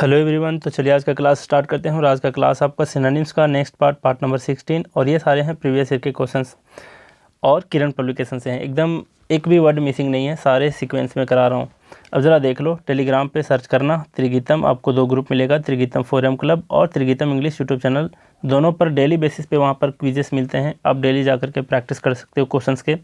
Hello everyone, तो चलिए आज का क्लास स्टार्ट करते हैं। और आज का क्लास आपका सिनोनिम्स का नेक्स्ट पार्ट नंबर 16, और ये सारे हैं प्रीवियस ईयर के क्वेश्चंस और किरण पब्लिकेशन से हैं। एकदम एक भी वर्ड मिसिंग नहीं है, सारे सीक्वेंस में करा रहा हूँ। अब ज़रा देख लो, टेलीग्राम पे सर्च करना त्रिगीतम, आपको 2 ग्रुप मिलेगा, त्रिगीतम फोरम क्लब और त्रिगीतम इंग्लिश यूट्यूब चैनल। दोनों पर डेली बेसिस पे वहाँ पर क्विजेस मिलते हैं, आप डेली जा कर के प्रैक्टिस कर सकते हो क्वेश्चंस के।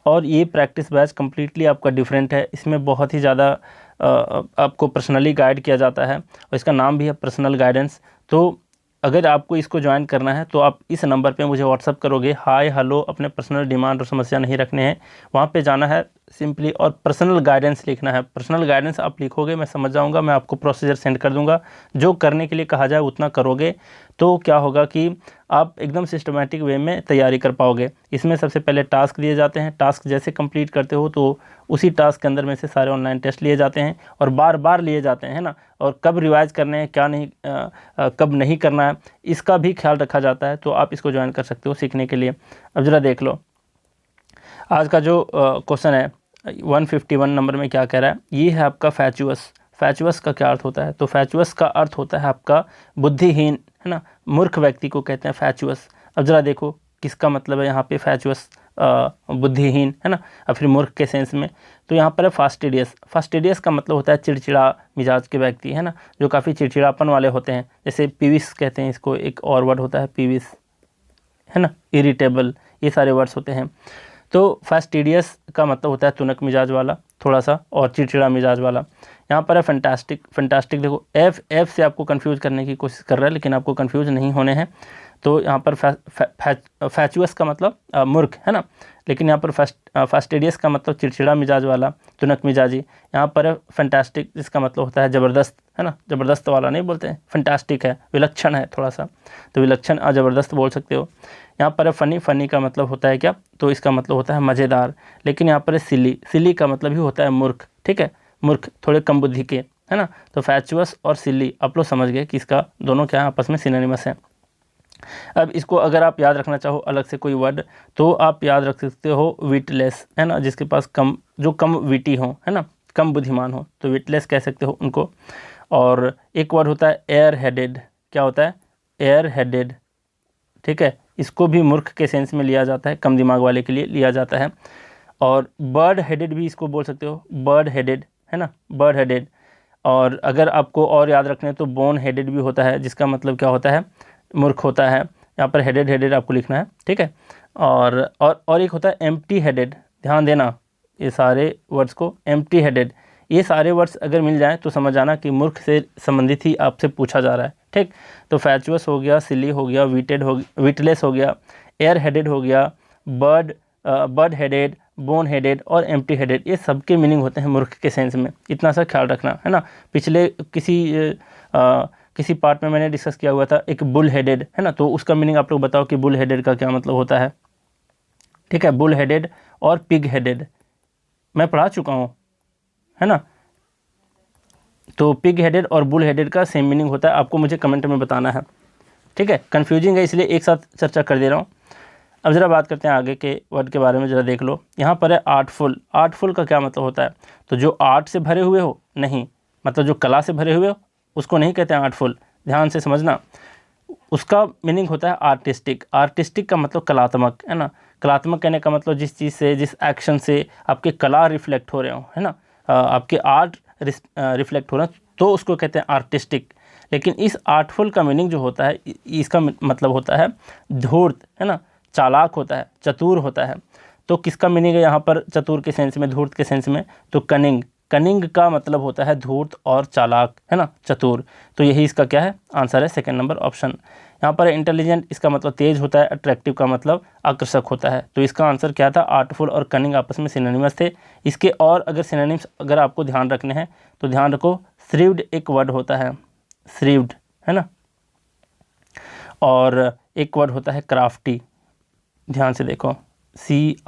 और ये प्रैक्टिस बैच कम्प्लीटली आपका डिफरेंट है, इसमें बहुत ही ज़्यादा आपको पर्सनली गाइड किया जाता है और इसका नाम भी है पर्सनल गाइडेंस। तो अगर आपको इसको ज्वाइन करना है तो आप इस नंबर पे मुझे व्हाट्सअप करोगे, हाय हेलो, अपने पर्सनल डिमांड और समस्या नहीं रखने हैं, वहाँ पे जाना है सिंपली और पर्सनल गाइडेंस लिखना है। पर्सनल गाइडेंस आप लिखोगे, मैं समझ जाऊँगा, मैं आपको प्रोसीजर सेंड कर दूँगा। जो करने के लिए कहा जाए उतना करोगे तो क्या होगा कि आप एकदम सिस्टमेटिक वे में तैयारी कर पाओगे। इसमें सबसे पहले टास्क दिए जाते हैं, टास्क जैसे कंप्लीट करते हो तो उसी टास्क के अंदर में से सारे ऑनलाइन टेस्ट लिए जाते हैं और बार बार लिए जाते हैं ना। और कब रिवाइज करने हैं, क्या नहीं, कब नहीं करना है, इसका भी ख्याल रखा जाता है। तो आप इसको ज्वाइन कर सकते हो सीखने के लिए। अब ज़रा देख लो आज का जो क्वेश्चन है 151 नंबर में क्या कह रहा है। ये है आपका फैचुअस। फैचुअस का क्या अर्थ होता है? तो फैचुअस का अर्थ होता है आपका बुद्धिहीन, है ना, मूर्ख व्यक्ति को कहते हैं फैचुअस। अब ज़रा देखो किसका मतलब है यहाँ पे फैचुअस, बुद्धिहीन, है ना, और फिर मूर्ख के सेंस में। तो यहाँ पर है फास्टिडियस। फास्टिडियस का मतलब होता है चिड़चिड़ा मिजाज के व्यक्ति, है ना, जो काफ़ी चिड़चिड़ापन वाले होते हैं। जैसे पीविस कहते हैं इसको, एक और वर्ड होता है पीविस, है ना, इरिटेबल, ये सारे वर्ड्स होते हैं। तो फास्टिडियस का मतलब होता है तुनक मिजाज वाला थोड़ा सा, और चिड़चिड़ा मिजाज वाला। यहाँ पर है फैंटास्टिक। फैंटास्टिक देखो, एफ से आपको कंफ्यूज करने की कोशिश कर रहा है, लेकिन आपको कंफ्यूज नहीं होने हैं। तो यहाँ पर फैचुअस का मतलब मूर्ख, है ना, लेकिन यहाँ पर फास्टिडियस का मतलब चिड़चिड़ा मिजाज वाला, तुनक मिजाजी। यहाँ पर है फैंटास्टिक, जिसका मतलब होता है ज़बरदस्त, है ना, ज़बरदस्त वाला नहीं बोलते हैं, फैंटास्टिक है, विलक्षण है थोड़ा सा, तो विलक्षण और ज़बरदस्त बोल सकते हो। यहाँ पर है फ़नी। फ़नी का मतलब होता है क्या? तो इसका मतलब होता है मज़ेदार। लेकिन यहाँ पर है सिली। सिली का मतलब ही होता है मूर्ख, ठीक है, मूर्ख, थोड़े कम बुद्धि के, है ना। तो फैचुअस और सिली आप लोग समझ गए कि इसका दोनों क्या है, आपस में सिनोनिमस है। अब इसको अगर आप याद रखना चाहो अलग से कोई वर्ड, तो आप याद रख सकते हो विटलेस, है ना, जिसके पास कम, जो कम विटी हो, है ना, कम बुद्धिमान हो, तो विटलेस कह सकते हो उनको। और एक वर्ड होता है एयर हेडेड। क्या होता है? एयर हेडेड, ठीक है, इसको भी मूर्ख के सेंस में लिया जाता है, कम दिमाग वाले के लिए लिया जाता है। और बर्ड हेडेड भी इसको बोल सकते हो, बर्ड हेडेड, है ना, बर्ड हेडेड। और अगर आपको और याद रखने तो बोन हेडेड भी होता है, जिसका मतलब क्या होता है? मूर्ख होता है। यहाँ पर हेडेड हेडेड आपको लिखना है, ठीक है। और एक होता है एम्प्टी हेडेड। ध्यान देना ये सारे वर्ड्स को, एम्प्टी हेडेड। ये सारे वर्ड्स अगर मिल जाएं तो समझ आना कि मूर्ख से संबंधित ही आपसे पूछा जा रहा है, ठीक। तो फैचुअस हो गया, सिली हो गया, विटलेस हो गया, एयर हेडेड हो गया, बर्ड हेडेड, बोन हेडेड और एम्प्टी हेडेड, ये सबके मीनिंग होते हैं मूर्ख के सेंस में। इतना सा ख्याल रखना, है ना। पिछले किसी पार्ट में मैंने डिस्कस किया हुआ था एक बुल हेडेड, है ना, तो उसका मीनिंग आप लोग बताओ कि बुल हेडेड का क्या मतलब होता है, ठीक है। बुल हेडेड और पिग हेडेड मैं पढ़ा चुका हूँ, है ना। तो पिग हेडेड और बुल हेडेड का सेम मीनिंग होता है, आपको मुझे कमेंट में बताना है, ठीक है। कन्फ्यूजिंग है इसलिए एक साथ चर्चा कर दे रहा हूँ। अब ज़रा बात करते हैं आगे के वर्ड के बारे में। ज़रा देख लो, यहाँ पर है आर्टफुल। आर्टफुल का क्या मतलब होता है? तो जो आर्ट से भरे हुए हो, नहीं, मतलब जो कला से भरे हुए हो उसको नहीं कहते हैं आर्टफुल, ध्यान से समझना। उसका मीनिंग होता है आर्टिस्टिक। आर्टिस्टिक का मतलब कलात्मक, है ना। कलात्मक कहने का मतलब जिस चीज़ से, जिस एक्शन से आपके कला रिफ्लेक्ट हो रहे हो, है ना, आपके आर्ट रिफ्लेक्ट हो रहा है, तो उसको कहते हैं आर्टिस्टिक। लेकिन इस आर्टफुल का मीनिंग जो होता है, इसका मतलब होता है धूर्त, है ना, चालाक होता है, चतुर होता है। तो किसका मीनिंग है यहाँ पर चतुर के सेंस में, धूर्त के सेंस में? तो कनिंग। कनिंग का मतलब होता है धूर्त और चालाक, है ना, चतुर। तो यही इसका क्या है? आंसर है सेकंड नंबर ऑप्शन। यहाँ पर इंटेलिजेंट, इसका मतलब तेज होता है, अट्रैक्टिव का मतलब आकर्षक होता है। तो इसका आंसर क्या था? आर्टफुल और कनिंग आपस में सिनोनिमस थे। इसके और अगर सिनोनिम्स अगर आपको ध्यान रखने हैं तो ध्यान रखो, श्रीव्ड एक वर्ड होता है, श्रीव्ड, है ना, और एक वर्ड होता है क्राफ्टी। ध्यान से देखो, CRAFTY,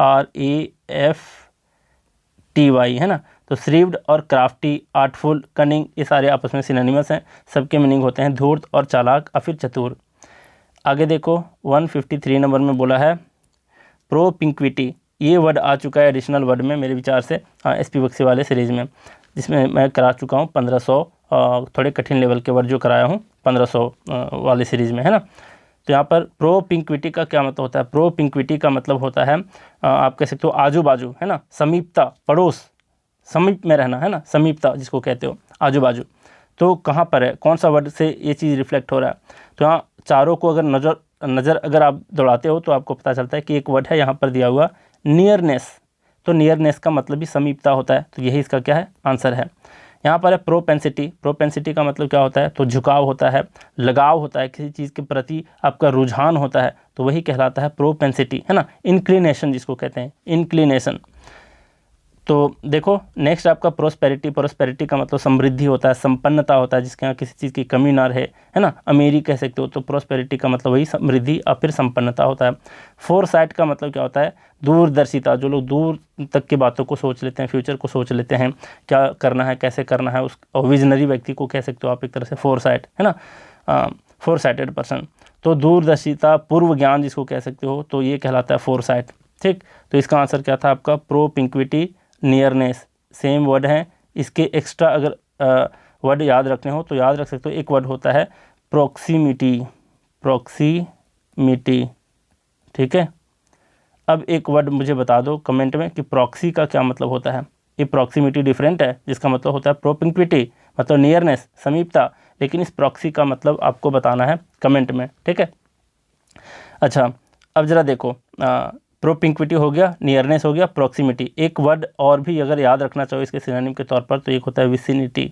है ना। तो श्रीव्ड और क्राफ्टी, आर्टफुल, कनिंग, ये सारे आपस में सिनोनिमस हैं, सबके मीनिंग होते हैं धूर्त और चालाक और फिर चतुर। आगे देखो 153 नंबर में बोला है प्रोपिंक्विटी। ये वर्ड आ चुका है एडिशनल वर्ड में मेरे विचार से, हाँ, SP बक्सी वाले सीरीज़ में, जिसमें मैं करा चुका हूँ 1500 थोड़े कठिन लेवल के वर्ड जो कराया हूँ 1500 वाली सीरीज़ में, है ना। तो यहाँ पर प्रोपिंक्विटी का क्या मतलब होता है? प्रोपिंक्विटी का मतलब होता है आप कह सकते हो आजू बाजू, है ना, समीपता, पड़ोस, समीप में रहना, है ना, समीपता जिसको कहते हो, आजू बाजू। तो कहाँ पर है, कौन सा वर्ड से ये चीज़ रिफ्लेक्ट हो रहा है? तो यहाँ चारों को अगर नज़र अगर आप दौड़ाते हो तो आपको पता चलता है कि एक वर्ड है यहाँ पर दिया हुआ नियरनेस। तो नियरनेस का मतलब भी समीपता होता है, तो यही इसका क्या है, आंसर है। यहाँ पर है प्रोपेंसिटी। प्रोपेंसिटी का मतलब क्या होता है? तो झुकाव होता है, लगाव होता है, किसी चीज़ के प्रति आपका रुझान होता है, तो वही कहलाता है प्रोपेंसिटी, है ना। इंक्लिनेशन जिसको कहते हैं, इंक्लिनेशन। तो देखो नेक्स्ट आपका प्रोस्पेरिटी। प्रोस्पेरिटी का मतलब समृद्धि होता है, संपन्नता होता है, जिसके यहाँ किसी चीज़ की कमी ना रहे, है ना, अमीरी कह सकते हो। तो प्रोस्पेरिटी का मतलब वही समृद्धि और फिर संपन्नता होता है। फोरसाइट का मतलब क्या होता है? दूरदर्शिता। जो लोग दूर तक की बातों को सोच लेते हैं, फ्यूचर को सोच लेते हैं, क्या करना है, कैसे करना है, उस विजनरी व्यक्ति को कह सकते हो आप एक तरह से फोरसाइट, है ना, फोरसाइटेड पर्सन। तो दूरदर्शिता, पूर्व ज्ञान जिसको कह सकते हो, तो ये कहलाता है फोरसाइट। ठीक, तो इसका आंसर क्या था आपका? प्रोपिंक्विटी, नियरनेस, सेम वर्ड हैं। इसके एक्स्ट्रा अगर वर्ड याद रखने हो तो याद रख सकते हो। एक वर्ड होता है प्रॉक्सिमिटी, प्रॉक्सिमिटी, ठीक है। अब एक वर्ड मुझे बता दो कमेंट में कि प्रॉक्सी का क्या मतलब होता है। ये प्रॉक्सिमिटी डिफरेंट है, जिसका मतलब होता है प्रोपिंक्विटी, मतलब नियरनेस, समीपता, लेकिन इस प्रॉक्सी का मतलब आपको बताना है कमेंट में, ठीक है। अच्छा, अब ज़रा देखो, प्रोपिंक्विटी हो गया, नियरनेस हो गया, प्रॉक्सिमिटी। एक वर्ड और भी अगर याद रखना चाहो इसके सिनोनिम के तौर पर, तो एक होता है विसिनिटी,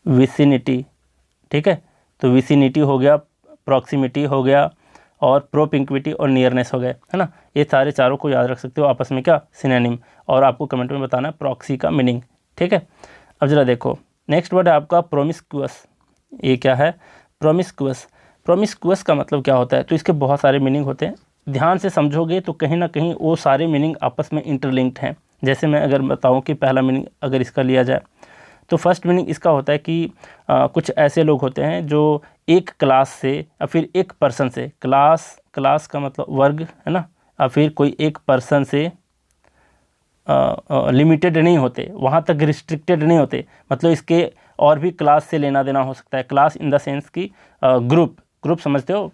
विसिनिटी, ठीक है। तो विसिनिटी हो गया, प्रॉक्सिमिटी हो गया, और प्रोपिंक्विटी और नियरनेस हो गए, है ना। ये सारे चारों को याद रख सकते हो आपस में, क्या, सिनोनिम, और आपको कमेंट में बताना है प्रॉक्सी का मीनिंग, ठीक है। अब ज़रा देखो नेक्स्ट वर्ड है आपका प्रोमिस्क्यूअस। ये क्या है? प्रोमिस्क्यूअस। प्रोमिस्क्यूअस का मतलब क्या होता है? तो इसके बहुत सारे मीनिंग होते हैं, ध्यान से समझोगे तो कहीं ना कहीं वो सारे मीनिंग आपस में इंटरलिंक्ड हैं। जैसे मैं अगर बताऊं कि पहला मीनिंग अगर इसका लिया जाए, तो फर्स्ट मीनिंग इसका होता है कि कुछ ऐसे लोग होते हैं जो एक क्लास से या फिर एक पर्सन से, क्लास का मतलब वर्ग, है ना, या फिर कोई एक पर्सन से लिमिटेड नहीं होते, वहाँ तक रिस्ट्रिक्टेड नहीं होते। मतलब इसके और भी क्लास से लेना देना हो सकता है। क्लास इन द सेंस की ग्रुप समझते हो,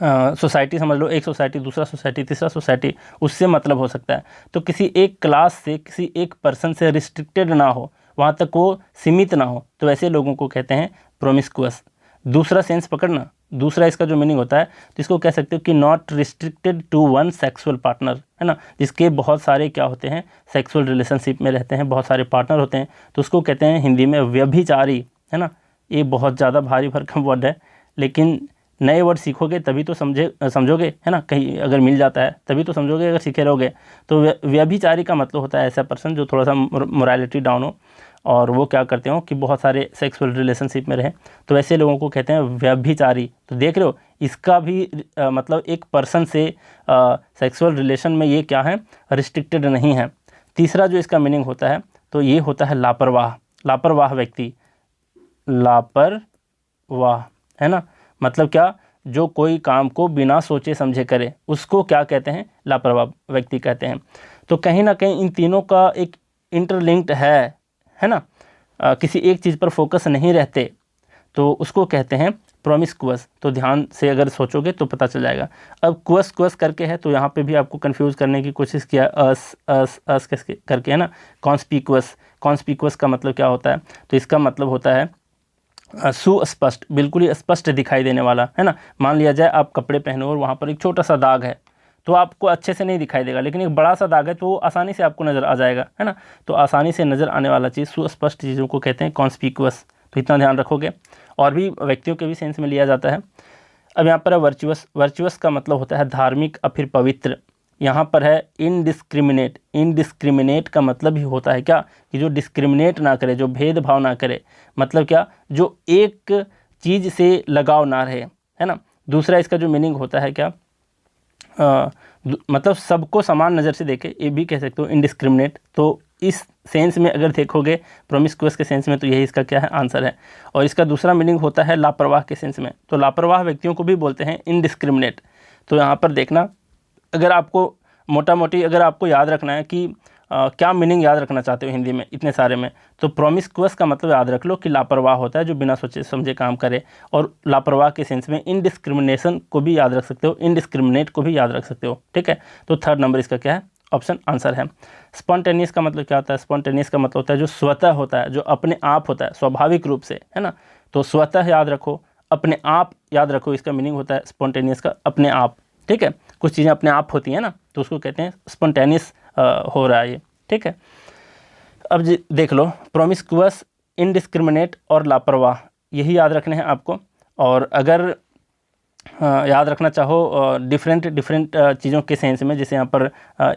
सोसाइटी समझ लो, एक सोसाइटी, दूसरा सोसाइटी, तीसरा सोसाइटी, उससे मतलब हो सकता है। तो किसी एक क्लास से, किसी एक पर्सन से रिस्ट्रिक्टेड ना हो, वहाँ तक वो सीमित ना हो, तो ऐसे लोगों को कहते हैं प्रोमिस्कुअस। दूसरा सेंस पकड़ना, दूसरा इसका जो मीनिंग होता है, तो इसको कह सकते हो कि not restricted to one sexual partner, है ना, जिसके बहुत सारे क्या होते हैं, सेक्सुअल रिलेशनशिप में रहते हैं, बहुत सारे पार्टनर होते हैं, तो उसको कहते हैं हिंदी में व्यभिचारी, है ना। ये बहुत ज़्यादा भारी भरकम वर्ड है, लेकिन नए वर्ड सीखोगे तभी तो समझोगे, है ना, कहीं अगर मिल जाता है तभी तो समझोगे, अगर सीखे रहोगे। तो व्यभिचारी का मतलब होता है ऐसा पर्सन जो थोड़ा सा मोरालिटी डाउन हो, और वो क्या करते हो कि बहुत सारे सेक्सुअल रिलेशनशिप में रहें, तो ऐसे लोगों को कहते हैं व्यभिचारी। तो देख रहे हो, इसका भी मतलब एक पर्सन से सेक्सुअल रिलेशन में ये क्या है, रिस्ट्रिक्टेड नहीं है। तीसरा जो इसका मीनिंग होता है, तो ये होता है लापरवाह, लापरवाह व्यक्ति, लापरवाह, है ना, मतलब क्या, जो कोई काम को बिना सोचे समझे करे, उसको क्या कहते हैं, लापरवाह व्यक्ति कहते हैं। तो कहीं ना कहीं इन तीनों का एक इंटरलिंक्ड है ना, किसी एक चीज़ पर फोकस नहीं रहते, तो उसको कहते हैं प्रोमिस्कुअस। तो ध्यान से अगर सोचोगे तो पता चल जाएगा। अब कुअस करके है, तो यहाँ पे भी आपको कंफ्यूज करने की कोशिश किया, अस करके, है ना, कॉन्स्पिकुअस का मतलब क्या होता है? तो इसका मतलब होता है सुस्पष्ट, बिल्कुल ही स्पष्ट दिखाई देने वाला, है ना। मान लिया जाए आप कपड़े पहनो और वहाँ पर एक छोटा सा दाग है, तो आपको अच्छे से नहीं दिखाई देगा, लेकिन एक बड़ा सा दाग है तो वो आसानी से आपको नज़र आ जाएगा, है ना। तो आसानी से नज़र आने वाला चीज़, सुस्पष्ट चीज़ों को कहते हैं कॉन्स्पिकुअस। तो इतना ध्यान रखोगे। और भी व्यक्तियों के भी सेंस में लिया जाता है। अब यहाँ पर है वर्चुअस। वर्चुअस का मतलब होता है धार्मिक या फिर पवित्र। यहाँ पर है इनडिस्क्रिमिनेट। इनडिस्क्रिमिनेट का मतलब ही होता है क्या, कि जो डिस्क्रिमिनेट ना करे, जो भेदभाव ना करे, मतलब क्या, जो एक चीज़ से लगाव ना रहे, है ना। दूसरा इसका जो मीनिंग होता है क्या, मतलब सबको समान नज़र से देखे, ये भी कह सकते हो इनडिस्क्रिमिनेट। तो इस सेंस में अगर देखोगे प्रोमिस्कुअस के सेंस में, तो यही इसका क्या है, आंसर है। और इसका दूसरा मीनिंग होता है लापरवाह के सेंस में। तो लापरवाह व्यक्तियों को भी बोलते हैं इनडिस्क्रिमिनेट। तो यहाँ पर देखना, अगर आपको मोटा मोटी अगर आपको याद रखना है कि क्या मीनिंग याद रखना चाहते हो हिंदी में इतने सारे में, तो प्रोमिस्कुअस का मतलब याद रख लो कि लापरवाह होता है, जो बिना सोचे समझे काम करे। और लापरवाह के सेंस में इनडिस्क्रिमिनेशन को भी याद रख सकते हो, इनडिस्क्रिमिनेट को भी याद रख सकते हो, ठीक है। तो थर्ड नंबर इसका क्या है, ऑप्शन आंसर है। स्पॉन्टेनियस का मतलब क्या होता है, स्पॉन्टेनियस का मतलब होता है जो स्वतः होता है, जो अपने आप होता है स्वाभाविक रूप से, है ना। तो स्वतः याद रखो, अपने आप याद रखो, इसका मीनिंग होता है स्पॉन्टेनियस का अपने आप, ठीक है। कुछ चीज़ें अपने आप होती हैं ना, तो उसको कहते हैं स्पॉन्टेनियस हो रहा है ये, ठीक है। अब देख लो, प्रोमिस्कुअस, इनडिस्क्रिमिनेट और लापरवाह, यही याद रखने हैं आपको। और अगर याद रखना चाहो डिफरेंट चीज़ों के सेंस में, जैसे यहाँ पर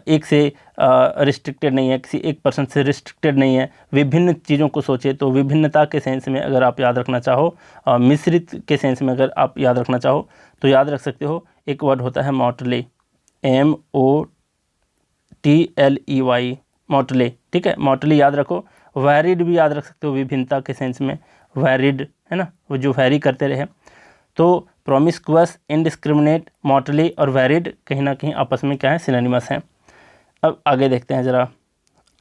एक से रिस्ट्रिक्टेड नहीं है, किसी एक पर्सन से रिस्ट्रिक्टेड नहीं है, विभिन्न चीज़ों को सोचे, तो विभिन्नता के सेंस में अगर आप याद रखना चाहो, मिश्रित के सेंस में अगर आप याद रखना चाहो, तो याद रख सकते हो, एक वर्ड होता है मॉटले, MOTLEY, मॉटले, ठीक है। मॉटले याद रखो। वैरिड भी याद रख सकते हो, विभिन्नता के सेंस में, वैरिड, है ना, वो जो वैरी करते रहे। तो प्रोमिस्कुअस, इनडिस्क्रिमिनेट, मॉटली और वैरिड कहीं ना कहीं आपस में क्या है, सिनोनिमस हैं। अब आगे देखते हैं, ज़रा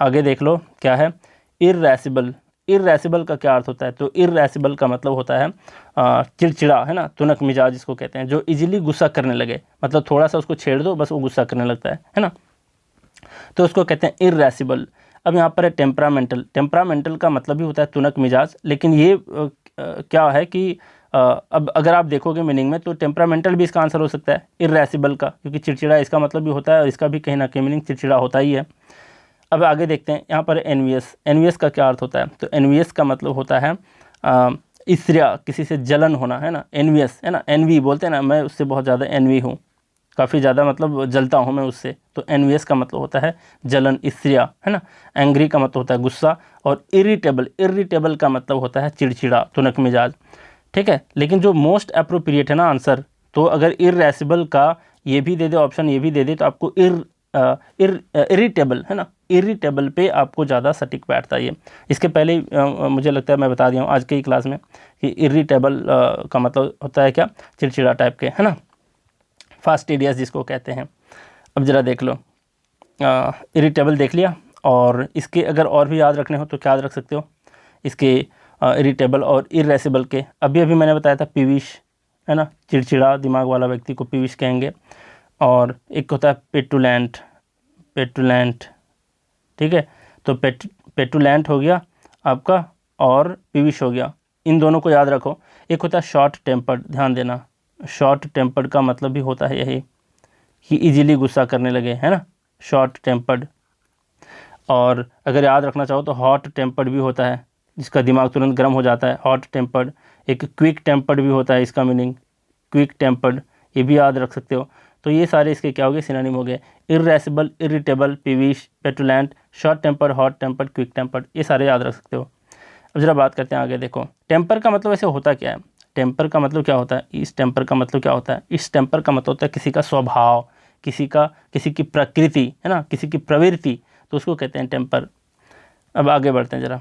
आगे देख लो क्या है, इर्रेसिबल। इर्रेसिबल का क्या अर्थ होता है, तो इर्रेसिबल का मतलब होता है चिड़चिड़ा, है ना, तुनक मिजाज जिसको कहते हैं, जो इजीली गुस्सा करने लगे, मतलब थोड़ा सा उसको छेड़ दो बस वो गुस्सा करने लगता है ना, तो उसको कहते हैं इर्रेसिबल। अब यहाँ पर है टेम्परामेंटल। टेम्परामेंटल का मतलब भी होता है तुनक मिजाज, लेकिन ये क्या है कि अब अगर आप देखोगे मीनिंग में, तो टेम्परामेंटल भी इसका आंसर हो सकता है, इर्रेसिबल का, क्योंकि चिड़चिड़ा इसका मतलब भी होता है और इसका भी कहीं ना कहीं मीनिंग चिड़चिड़ा होता ही है। अब आगे देखते हैं, यहाँ पर एनवियस। एनवियस का क्या अर्थ होता है, तो एनवियस का मतलब होता है ईर्ष्या, किसी से जलन होना, है ना, एनवियस, है ना, एनवी बोलते हैं ना, मैं उससे बहुत ज़्यादा एनवी हूँ, काफ़ी ज़्यादा मतलब जलता हूँ मैं उससे, तो एनवियस का मतलब होता है जलन, ईर्ष्या, है ना। एंग्री का मतलब होता है गुस्सा, और इरिटेबल, इरिटेबल का मतलब होता है चिड़चिड़ा, तुनक मिजाज, ठीक है। लेकिन जो मोस्ट अप्रोप्रिएट है ना आंसर, तो अगर इर्रेसिबल का ये भी दे दे ऑप्शन, ये भी दे दे, तो आपको इरिटेबल, है ना, इरिटेबल पे आपको ज़्यादा सटीक बैठता है ये। इसके पहले मुझे लगता है मैं बता दिया हूँ आज की ही क्लास में कि इरिटेबल का मतलब होता है क्या, चिड़चिड़ा टाइप के, है ना, फास्टिडियस जिसको कहते हैं। अब ज़रा देख लो, इरिटेबल देख लिया, और इसके अगर और भी याद रखने हो तो क्या याद रख सकते हो, इसके इरिटेबल और इरेसिबल के अभी मैंने बताया था पीविश, है ना, चिड़चिड़ा दिमाग वाला व्यक्ति को पीविश कहेंगे। और एक होता है पेटुलेंट, पेटुलेंट, ठीक है। तो पेटुलेंट हो गया आपका, और पीविश हो गया, इन दोनों को याद रखो। एक होता है शॉर्ट टेम्पर्ड, ध्यान देना, शॉर्ट टेम्पर्ड का मतलब भी होता है यही कि इजीली गुस्सा करने लगे, है ना, शॉर्ट टेम्पर्ड। और अगर याद रखना चाहो तो हॉट टेम्पर्ड भी होता है, जिसका दिमाग तुरंत गर्म हो जाता है, हॉट टेम्पर्ड। एक क्विक टेम्पर्ड भी होता है, इसका मीनिंग क्विक टेम्पर्ड, ये भी याद रख सकते हो। तो ये सारे इसके क्या हो गए, सिनोनिम हो गए, irascible, irritable, peevish, petulant, short tempered, hot tempered, quick tempered, ये सारे याद रख सकते हो। अब जरा बात करते हैं आगे। देखो टेम्पर का मतलब ऐसे होता क्या है, टेम्पर का मतलब क्या होता है, इस टेम्पर का मतलब क्या होता है, इस टेम्पर का मतलब होता है किसी का स्वभाव, किसी की प्रकृति, है ना, किसी की प्रवृत्ति, तो उसको कहते हैं टेम्पर। अब आगे बढ़ते हैं, जरा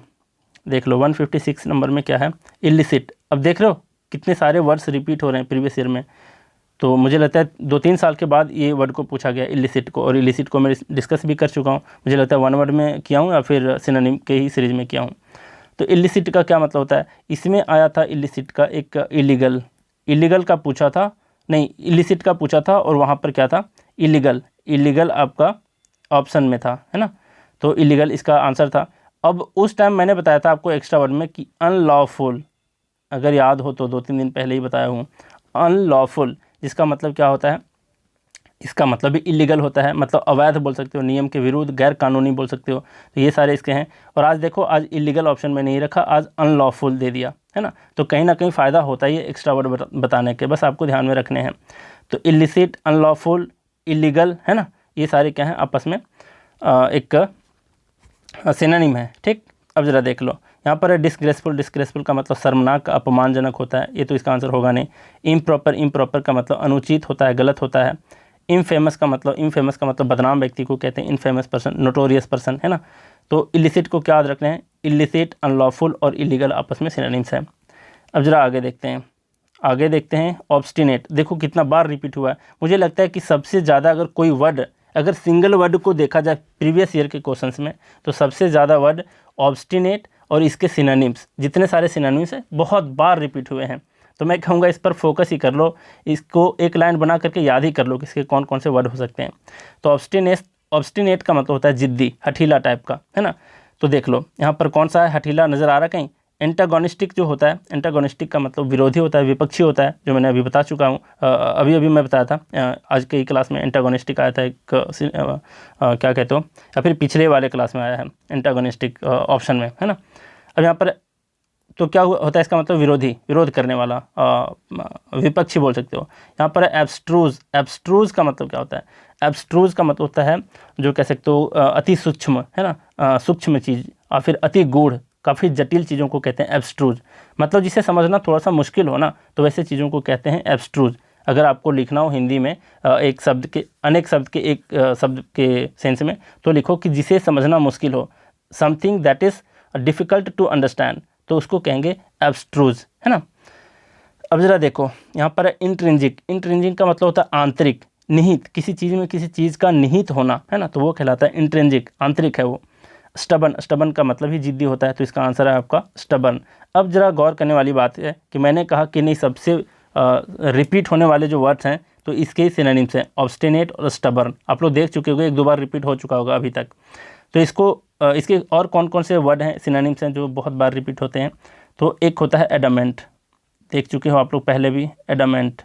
देख लो 156 नंबर में क्या है, इलिसिट। अब देख रहे हो कितने सारे वर्ड्स रिपीट हो रहे हैं प्रीवियस ईयर में, तो मुझे लगता है 2-3 साल के बाद ये वर्ड को पूछा गया इलिसिट को, और इलिसिट को मैं डिस्कस भी कर चुका हूँ, मुझे लगता है 1 वर्ड में किया हूँ या फिर सिनोनिम के ही सीरीज में किया हूँ। तो इलिसिट का क्या मतलब होता है, इसमें आया था इलिसिट का एक इलीगल, इलीगल का पूछा था, नहीं इलिसिट का पूछा था, और वहाँ पर क्या था, इलीगल, इलीगल आपका ऑप्शन में था, है ना, तो इलीगल इसका आंसर था। अब उस टाइम मैंने बताया था आपको एक्स्ट्रा वर्ड में कि अनलॉफुल, अगर याद हो तो 2-3 दिन पहले ही बताया हूँ, अनलॉफुल जिसका मतलब क्या होता है, इसका मतलब भी इलीगल होता है, मतलब अवैध बोल सकते हो, नियम के विरुद्ध, गैर कानूनी बोल सकते हो, तो ये सारे इसके हैं। और आज देखो, आज इलीगल ऑप्शन में नहीं रखा, आज अनलॉफुल दे दिया, है ना, तो कहीं ना कहीं फ़ायदा होता ही है एक्स्ट्रा वर्ड बताने के, बस आपको ध्यान में रखने हैं। तो इलिसिट, अनलॉफुल, इलीगल, है ना, ये सारे क्या हैं आपस में एक सिनोनिम है, ठीक। अब जरा देख लो, यहाँ पर है डिस्ग्रेसफुल। डिस्ग्रेसफुल का मतलब शर्मनाक, अपमानजनक होता है, ये तो इसका आंसर होगा नहीं। इम्प्रॉपर, इम्प्रॉपर का मतलब अनुचित होता है, गलत होता है। इनफेमस का मतलब बदनाम व्यक्ति को कहते हैं इनफेमस पर्सन, नोटोरियस पर्सन, है ना। तो इलिसिट को क्या याद रखना है, इलिसिट, अनलॉफुल और इलीगल आपस में सिनोनिम्स हैं। अब जरा आगे देखते हैं ऑब्स्टिनेट। देखो कितना बार रिपीट हुआ है, मुझे लगता है कि सबसे ज़्यादा अगर कोई वर्ड अगर सिंगल वर्ड को देखा जाए प्रीवियस ईयर के क्वेश्चंस में, तो सबसे ज़्यादा वर्ड ऑब्स्टिनेट और इसके सिनोनिम्स, जितने सारे सिनोनिम्स हैं बहुत बार रिपीट हुए हैं। तो मैं कहूँगा इस पर फोकस ही कर लो, इसको एक लाइन बना करके याद ही कर लो कि इसके कौन कौन से वर्ड हो सकते हैं। तो ऑब्स्टिनेट का मतलब होता है जिद्दी, हठीला टाइप का, है ना। तो देख लो यहाँ पर कौन सा है, हठीला नज़र आ रहा है कहीं। एंटागोनिस्टिक जो होता है, एंटागोनिस्टिक का मतलब विरोधी होता है, विपक्षी होता है, जो मैंने अभी बता चुका हूँ, अभी मैं बताया था आज की क्लास में। एंटागोनिस्टिक आया था एक क्या कहते हो, या फिर पिछले वाले क्लास में आया है एंटागोनिस्टिक ऑप्शन में, है ना। अब यहाँ पर तो क्या होता है, इसका मतलब विरोधी, विरोध करने वाला, विपक्षी बोल सकते हो। यहाँ पर एब्स्ट्रूज, एब्स्ट्रूज का मतलब क्या होता है, एब्स्ट्रूज का मतलब होता है जो कह सकते हो अति सूक्ष्म, है ना, सूक्ष्म चीज़, और फिर अति गूढ़, काफ़ी जटिल चीज़ों को कहते हैं एब्स्ट्रूज। मतलब जिसे समझना थोड़ा सा मुश्किल हो ना, तो वैसे चीज़ों को कहते हैं एब्स्ट्रूज। अगर आपको लिखना हो हिंदी में एक शब्द के अनेक शब्द के एक शब्द के सेंस में, तो लिखो कि जिसे समझना मुश्किल हो, something that is difficult to understand, तो उसको कहेंगे एब्स्ट्रूज, है ना। अब ज़रा देखो यहाँ पर इंट्रिंजिक, इंट्रिंजिक का मतलब होता है आंतरिक, निहित, किसी चीज़ में किसी चीज़ का निहित होना, है ना, तो वो कहलाता है इंट्रिंजिक, आंतरिक है वो। स्टबन, स्टबन का मतलब ही जिद्दी होता है, तो इसका आंसर है आपका स्टबन। अब जरा गौर करने वाली बात है कि मैंने कहा कि नहीं सबसे रिपीट होने वाले जो वर्ड्स हैं तो इसके सिनोनिम्स हैं ऑब्स्टिनेट और स्टबर्न। आप लोग देख चुके होंगे, एक दो बार रिपीट हो चुका होगा अभी तक। तो इसको इसके और कौन कौन से वर्ड हैं, सिनोनिम्स हैं जो बहुत बार रिपीट होते हैं, तो एक होता है एडामेंट, देख चुके हो आप लोग पहले भी, एडामेंट,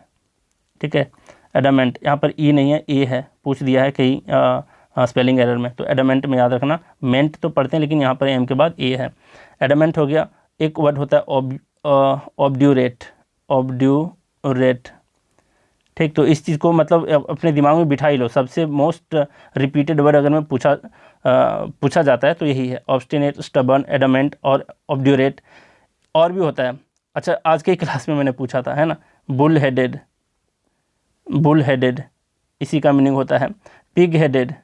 ठीक है। एडामेंट, यहाँ पर ई नहीं है, ए है, पूछ दिया है कहीं स्पेलिंग एरर में, तो एडामेंट में याद रखना, मेंट तो पढ़ते हैं लेकिन यहाँ पर एम के बाद ए है। एडामेंट हो गया। एक वर्ड होता है ऑब्ड्यूरेट, ऑब्ड्यूरेट, ठीक। तो इस चीज़ को मतलब अपने दिमाग में बिठा ही लो, सबसे मोस्ट रिपीटेड वर्ड अगर मैं पूछा जाता है तो यही है, ऑब्स्टिनेट, स्टबर्न, एडामेंट और ऑब्ड्यूरेट। और भी होता है, अच्छा आज के क्लास में मैंने पूछा था, है ना, बुल हेडेड, बुल हेडेड इसी का मीनिंग होता है। पिग हेडेड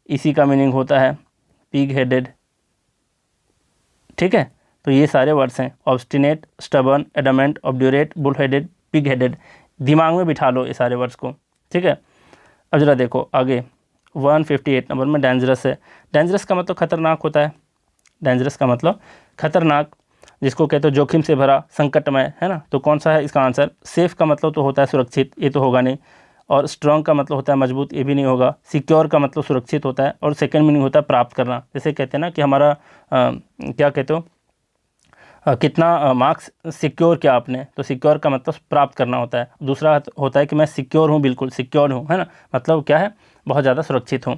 इसी का मीनिंग होता है, पिग हेडेड, ठीक है। तो ये सारे वर्ड्स हैं, obstinate, stubborn, adamant, obdurate, bull headed, pig headed, दिमाग में बिठा लो ये सारे वर्ड्स को, ठीक है। अब जरा देखो आगे 158 नंबर में डेंजरस है। डेंजरस का मतलब खतरनाक होता है, डेंजरस का मतलब खतरनाक, जिसको कहते हो जोखिम से भरा, संकटमय, है ना। तो कौन सा है इसका आंसर, सेफ का मतलब तो होता है सुरक्षित, ये तो होगा नहीं, और स्ट्रॉन्ग का मतलब होता है मजबूत, ये भी नहीं होगा। सिक्योर का मतलब सुरक्षित होता है, और सेकंड मीनिंग होता है प्राप्त करना, जैसे कहते हैं ना कि हमारा क्या कहते हो कितना मार्क्स सिक्योर किया आपने, तो सिक्योर का मतलब प्राप्त करना होता है। दूसरा होता है कि मैं सिक्योर हूँ, बिल्कुल सिक्योर हूँ, है ना, मतलब क्या है, बहुत ज़्यादा सुरक्षित हूँ।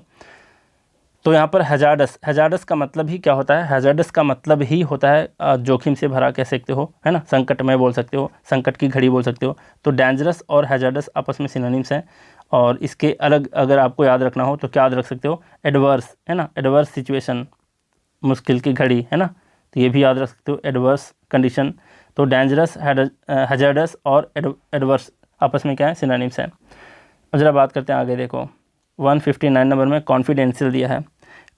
तो यहाँ पर हैजार्डस, हैजार्डस का मतलब ही क्या होता है, हैजार्डस का मतलब ही होता है जोखिम से भरा कह सकते हो, है ना, संकटमय बोल सकते हो, संकट की घड़ी बोल सकते हो। तो डेंजरस और हैजार्डस आपस में सिनोनिम्स हैं, और इसके अलग अगर आपको याद रखना हो तो क्या याद रख सकते हो, एडवर्स, है ना, एडवर्स सिचुएशन, मुश्किल की घड़ी, है ना, तो ये भी याद रख सकते हो, एडवर्स कंडीशन। तो डेंजरस, हैजार्डस और एडवर्स आपस में क्या है, सिनोनिम्स हैं। अब जरा बात करते हैं आगे, देखो 159 नंबर में कॉन्फिडेंशियल दिया है।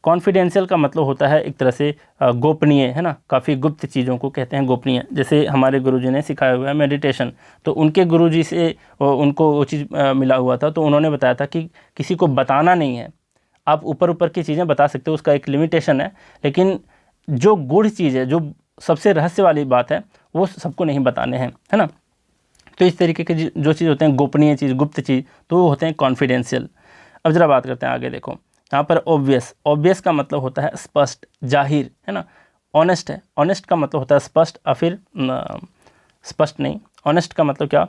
कॉन्फिडेंशियल का मतलब होता है एक तरह से गोपनीय, है ना, काफ़ी गुप्त चीज़ों को कहते हैं गोपनीय। जैसे हमारे गुरुजी ने सिखाया हुआ है मेडिटेशन, तो उनके गुरुजी से उनको वो चीज़ मिला हुआ था, तो उन्होंने बताया था कि किसी को बताना नहीं है, आप ऊपर ऊपर की चीज़ें बता सकते हो, उसका एक लिमिटेशन है, लेकिन जो गूढ़ चीज़ है, जो सबसे रहस्य वाली बात है, वो सबको नहीं बताने हैं, है ना। तो इस तरीके के जो चीज़ होते हैं गोपनीय चीज़, गुप्त चीज़, तो वो होते हैं कॉन्फिडेंशियल। अब जरा बात करते हैं आगे, देखो यहाँ पर ऑब्वियस, ऑब्वियस का मतलब होता है स्पष्ट, जाहिर, है ना। ऑनेस्ट है, ऑनेस्ट का मतलब होता है स्पष्ट, या फिर स्पष्ट नहीं, ऑनेस्ट का मतलब क्या,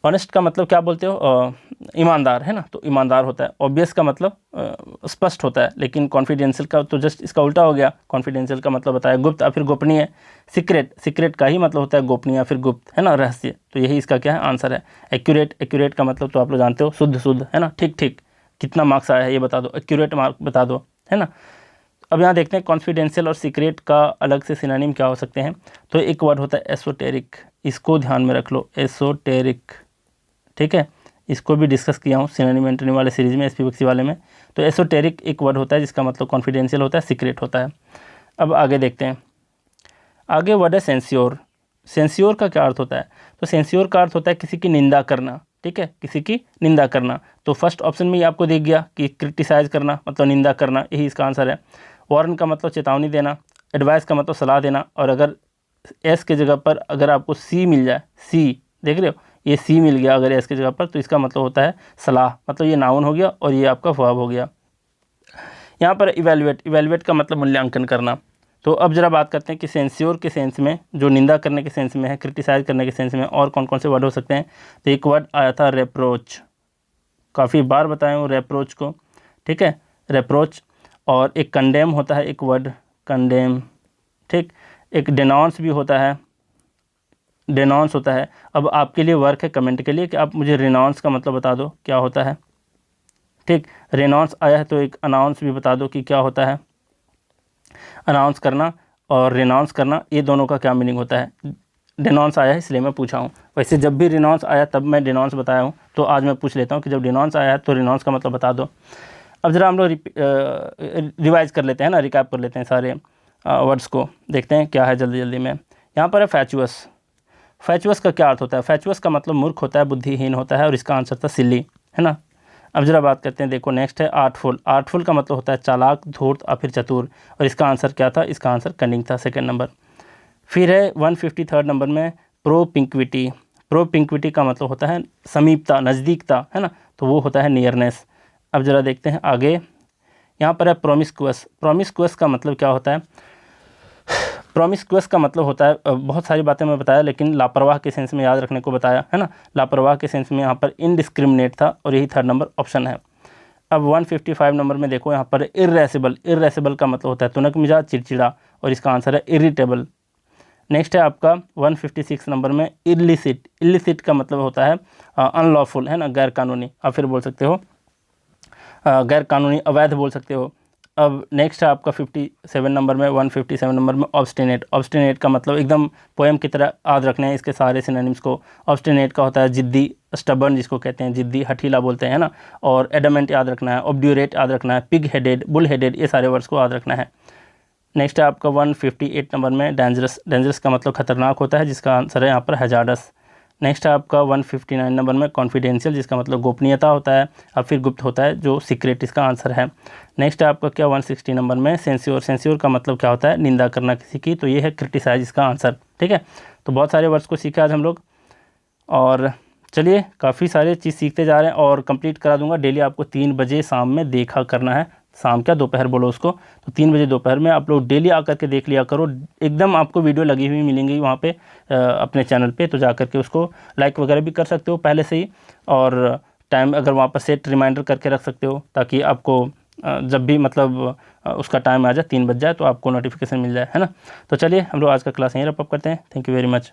ऑनेस्ट का मतलब क्या बोलते हो, ईमानदार, है ना, तो ईमानदार होता है। ऑब्वियस का मतलब स्पष्ट होता है, लेकिन कॉन्फिडेंशियल का तो जस्ट इसका उल्टा हो गया, कॉन्फिडेंशियल का मतलब बताया गुप्त या फिर गोपनीय। सीक्रेट, सीक्रेट का ही मतलब होता है गोपनीय या फिर गुप्त, है ना, रहस्य। तो यही इसका क्या है, आंसर है। एक्यूरेट, एक्यूरेट का मतलब तो आप लोग जानते हो, शुद्ध शुद्ध, है ना, ठीक ठीक, कितना मार्क्स आया है ये बता दो, एक्यूरेट मार्क बता दो, है ना। अब यहाँ देखते हैं कॉन्फिडेंशियल और सीक्रेट का अलग से सिनोनिम क्या हो सकते हैं। तो एक वर्ड होता है एसोटेरिक, इसको ध्यान में रख लो, एसोटेरिक, ठीक है, इसको भी डिस्कस किया हूँ सिनोनिम एंटोनिम वाले सीरीज़ में, एसपी बक्सी वाले में। तो एसोटेरिक एक वर्ड होता है जिसका मतलब कॉन्फिडेंशियल होता है, सीक्रेट होता है। अब आगे देखते हैं, आगे वर्ड है सेंस्योर। सेंस्योर का क्या अर्थ होता है, तो सेंस्योर का अर्थ होता है किसी की निंदा करना, ठीक है, किसी की निंदा करना। तो फर्स्ट ऑप्शन में ही आपको दिख गया कि क्रिटिसाइज करना मतलब निंदा करना, यही इसका आंसर है। वार्न का मतलब चेतावनी देना, एडवाइस का मतलब सलाह देना, और अगर एस के जगह पर अगर आपको सी मिल जाए, सी देख रहे हो, ये सी मिल गया अगर एस के जगह पर, तो इसका मतलब होता है सलाह, मतलब ये नाउन हो गया और ये आपका वर्ब हो गया। यहाँ पर इवेलुएट का मतलब मूल्यांकन करना। तो अब जरा बात करते हैं कि सेंस्योर के सेंस में, जो निंदा करने के सेंस में है, क्रिटिसाइज करने के सेंस में और कौन कौन से वर्ड हो सकते हैं। तो एक वर्ड आया था रेप्रोच, काफ़ी बार बताया हूँ रेप्रोच को, ठीक है, रेप्रोच। और एक कंडेम होता है, एक वर्ड कंडेम, ठीक। एक डेनॉन्स भी होता है, डेनॉन्स होता है। अब आपके लिए वर्क है कमेंट के लिए कि आप मुझे रेनॉन्स का मतलब बता दो क्या होता है, ठीक। रेनॉन्स आया है तो एक अनाउंस भी बता दो कि क्या होता है। अनाउंस करना और रेनॉन्स करना, ये दोनों का क्या मीनिंग होता है। डेनॉन्स आया है इसलिए मैं पूछा हूँ, वैसे जब भी रेनॉन्स आया तब मैं डेनॉन्स बताया हूँ, तो आज मैं पूछ लेता हूँ कि जब डेनॉन्स आया है तो रेनॉन्स का मतलब बता दो। अब ज़रा हम लोग रिवाइज कर लेते हैं ना, रिकैप कर लेते हैं सारे वर्ड्स को, देखते हैं क्या है जल्दी जल्दी में। यहाँ पर है फैचुअस। फैचुअस का क्या अर्थ होता है। फैचुअस का मतलब मूर्ख होता है, बुद्धिहीन होता है, और इसका आंसर था सिली, है ना। अब जरा बात करते हैं, देखो नेक्स्ट है आर्टफुल। आर्टफुल का मतलब होता है चालाक, धूर्त या फिर चतुर, और इसका आंसर क्या था, इसका आंसर कनिंग था, सेकंड नंबर। फिर है 153 नंबर में प्रोपिंक्विटी। प्रोपिंक्विटी का मतलब होता है समीपता, नज़दीकता, है ना, तो वो होता है नियरनेस। अब जरा देखते हैं आगे, यहाँ पर है प्रोमिस्कुअस। प्रोमिस्कुअस का मतलब क्या होता है। प्रोमिस्कुअस का मतलब होता है, बहुत सारी बातें मैं बताया लेकिन लापरवाह के सेंस में याद रखने को बताया, है ना। लापरवाह के सेंस में यहाँ पर इनडिस्क्रिमिनेट था, और यही थर्ड नंबर ऑप्शन है। अब 155 नंबर में देखो, यहाँ पर इर्रेसिबल। इर्रेसिबल का मतलब होता है तुनक मिजाज, चिड़चिड़ा, और इसका आंसर है इरिटेबल। नेक्स्ट है आपका 156 नंबर में इलिसिट। इलिसिट का मतलब होता है अनलॉफुल, है ना, गैर कानूनी, आप फिर बोल सकते हो गैर कानूनी, अवैध बोल सकते हो। अब नेक्स्ट है आपका 57 नंबर में 157 नंबर में ऑब्स्टिनेट। ऑब्स्टिनेट का मतलब एकदम पोएम की तरह याद रखने हैं इसके सारे सिनोनिम्स को। ऑब्स्टिनेट का होता है जिद्दी, स्टबर्न जिसको कहते हैं, जिद्दी, हठीला बोलते हैं ना। और एडमेंट याद रखना है, ऑब्ड्यूरेट याद रखना है, पिग हेडेड, बुल हेडेड, ये सारे वर्ड्स को याद रखना है। नेक्स्ट है आपका 158 नंबर में डेंजरस। डेंजरस का मतलब खतरनाक होता है, जिसका आंसर है यहाँ पर हैजार्डस। नेक्स्ट है आपका 159 नंबर में कॉन्फिडेंशियल, जिसका मतलब गोपनीयता होता है, और फिर गुप्त होता है, जो सीक्रेट, इसका आंसर है। नेक्स्ट है आपका क्या 160 नंबर में सेंस्योर। सेंस्योर का मतलब क्या होता है, निंदा करना किसी की, तो ये है क्रिटिसाइज, इसका आंसर, ठीक है। तो बहुत सारे वर्ड्स को सीखा आज हम लोग, और चलिए काफ़ी सारे चीज़ सीखते जा रहे हैं, और कंप्लीट करा दूंगा। डेली आपको 3 बजे शाम में देखा करना है, शाम क्या दोपहर बोलो उसको, तो 3 बजे दोपहर में आप लोग डेली आकर के देख लिया करो। एकदम आपको वीडियो लगी हुई मिलेंगी वहाँ पे अपने चैनल पे, तो जा कर के उसको लाइक वगैरह भी कर सकते हो पहले से ही, और टाइम अगर वहाँ पर सेट रिमाइंडर करके रख सकते हो, ताकि आपको जब भी मतलब उसका टाइम आ जाए, 3 बज जाए, तो आपको नोटिफिकेशन मिल जाए, है ना। तो चलिए हम लोग आज का क्लास यहीं रैप अप करते हैं। Thank you very much.